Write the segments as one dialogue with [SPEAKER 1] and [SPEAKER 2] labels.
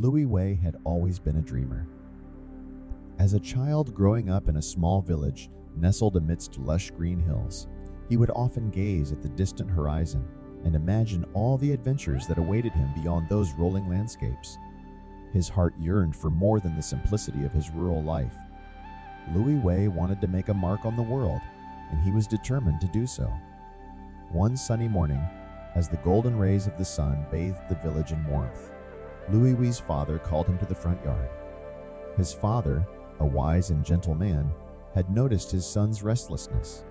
[SPEAKER 1] Lui Wei had always been a dreamer. As a child growing up in a small village nestled amidst lush green hills, he would often gaze at the distant horizon and imagine all the adventures that awaited him beyond those rolling landscapes. His heart yearned for more than the simplicity of his rural life. Lui Wei wanted to make a mark on the world, and he was determined to do so. One sunny morning, as the golden rays of the sun bathed the village in warmth, Lui Wei's father called him to the front yard. His father, a wise and gentle man, had noticed his son's restlessness.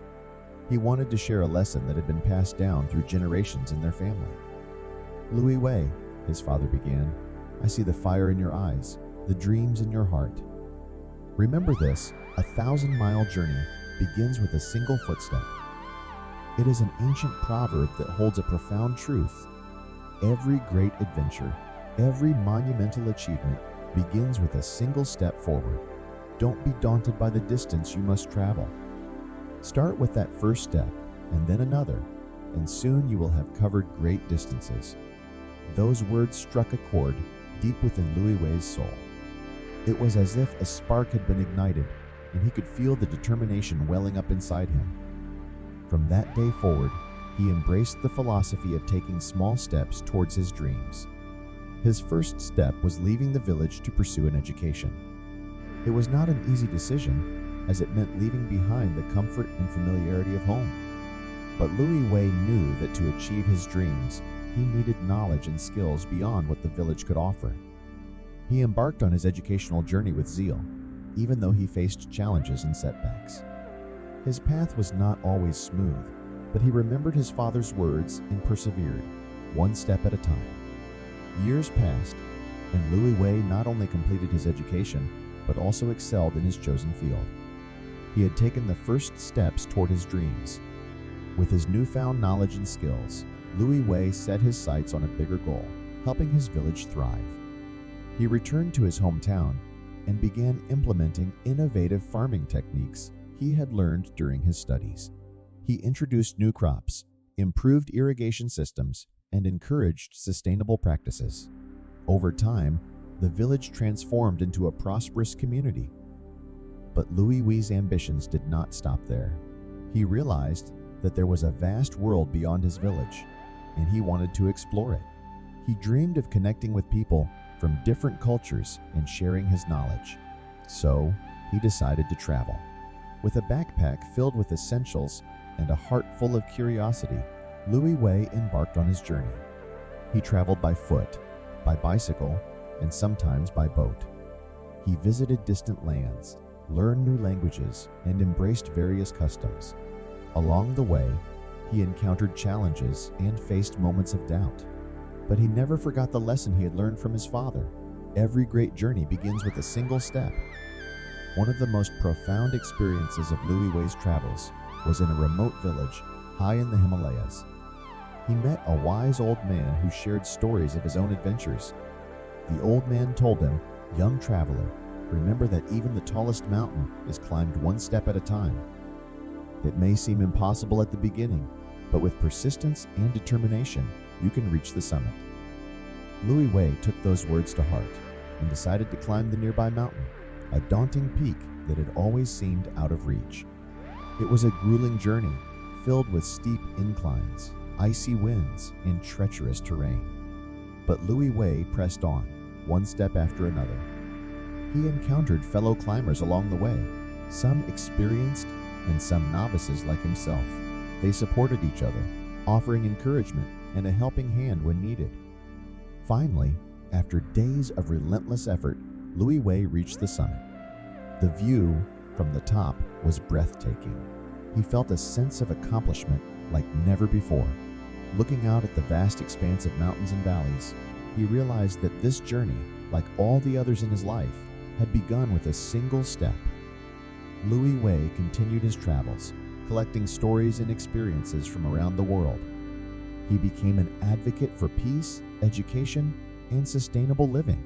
[SPEAKER 1] He wanted to share a lesson that had been passed down through generations in their family. "Lui Wei," his father began, "I see the fire in your eyes, the dreams in your heart. Remember this, 1,000-mile journey begins with a single footstep. It is an ancient proverb that holds a profound truth. Every great adventure, every monumental achievement begins with a single step forward. Don't be daunted by the distance you must travel. Start with that first step, and then another, and soon you will have covered great distances." Those words struck a chord deep within Lui Wei's soul. It was as if a spark had been ignited, and he could feel the determination welling up inside him. From that day forward, he embraced the philosophy of taking small steps towards his dreams. His first step was leaving the village to pursue an education. It was not an easy decision, as it meant leaving behind the comfort and familiarity of home. But Lui Wei knew that to achieve his dreams, he needed knowledge and skills beyond what the village could offer. He embarked on his educational journey with zeal, even though he faced challenges and setbacks. His path was not always smooth, but he remembered his father's words and persevered, one step at a time. Years passed, and Lui Wei not only completed his education, but also excelled in his chosen field. He had taken the first steps toward his dreams. With his newfound knowledge and skills, Lui Wei set his sights on a bigger goal, helping his village thrive. He returned to his hometown and began implementing innovative farming techniques he had learned during his studies. He introduced new crops, improved irrigation systems, and encouraged sustainable practices. Over time, the village transformed into a prosperous community. But Lui Wei's ambitions did not stop there. He realized that there was a vast world beyond his village, and he wanted to explore it. He dreamed of connecting with people from different cultures and sharing his knowledge. So, he decided to travel. With a backpack filled with essentials and a heart full of curiosity, Lui Wei embarked on his journey. He traveled by foot, by bicycle, and sometimes by boat. He visited distant lands, learned new languages, and embraced various customs. Along the way, he encountered challenges and faced moments of doubt. But he never forgot the lesson he had learned from his father. Every great journey begins with a single step. One of the most profound experiences of Lui Wei's travels was in a remote village high in the Himalayas. He met a wise old man who shared stories of his own adventures. The old man told him, "Young traveler, remember that even the tallest mountain is climbed one step at a time. It may seem impossible at the beginning, but with persistence and determination, you can reach the summit." Lui Wei took those words to heart and decided to climb the nearby mountain, a daunting peak that had always seemed out of reach. It was a grueling journey, filled with steep inclines, icy winds, and treacherous terrain. But Lui Wei pressed on, one step after another. He encountered fellow climbers along the way, some experienced and some novices like himself. They supported each other, offering encouragement and a helping hand when needed. Finally, after days of relentless effort, Lui Wei reached the summit. The view from the top was breathtaking. He felt a sense of accomplishment like never before. Looking out at the vast expanse of mountains and valleys, he realized that this journey, like all the others in his life, had begun with a single step. Lui Wei continued his travels, collecting stories and experiences from around the world. He became an advocate for peace, education, and sustainable living.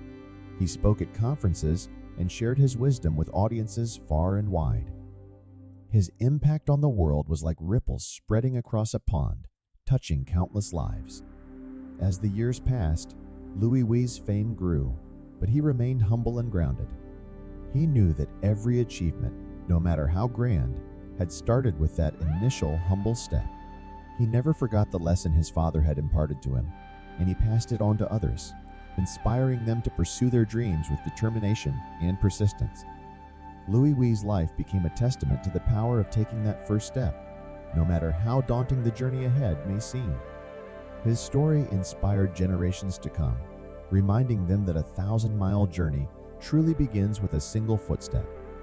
[SPEAKER 1] He spoke at conferences and shared his wisdom with audiences far and wide. His impact on the world was like ripples spreading across a pond, touching countless lives. As the years passed, Lui Wei's fame grew, but he remained humble and grounded. He knew that every achievement, no matter how grand, had started with that initial humble step. He never forgot the lesson his father had imparted to him, and he passed it on to others, inspiring them to pursue their dreams with determination and persistence. Lui Wei's life became a testament to the power of taking that first step, no matter how daunting the journey ahead may seem. His story inspired generations to come, reminding them that a 1,000-mile journey truly begins with a single footstep.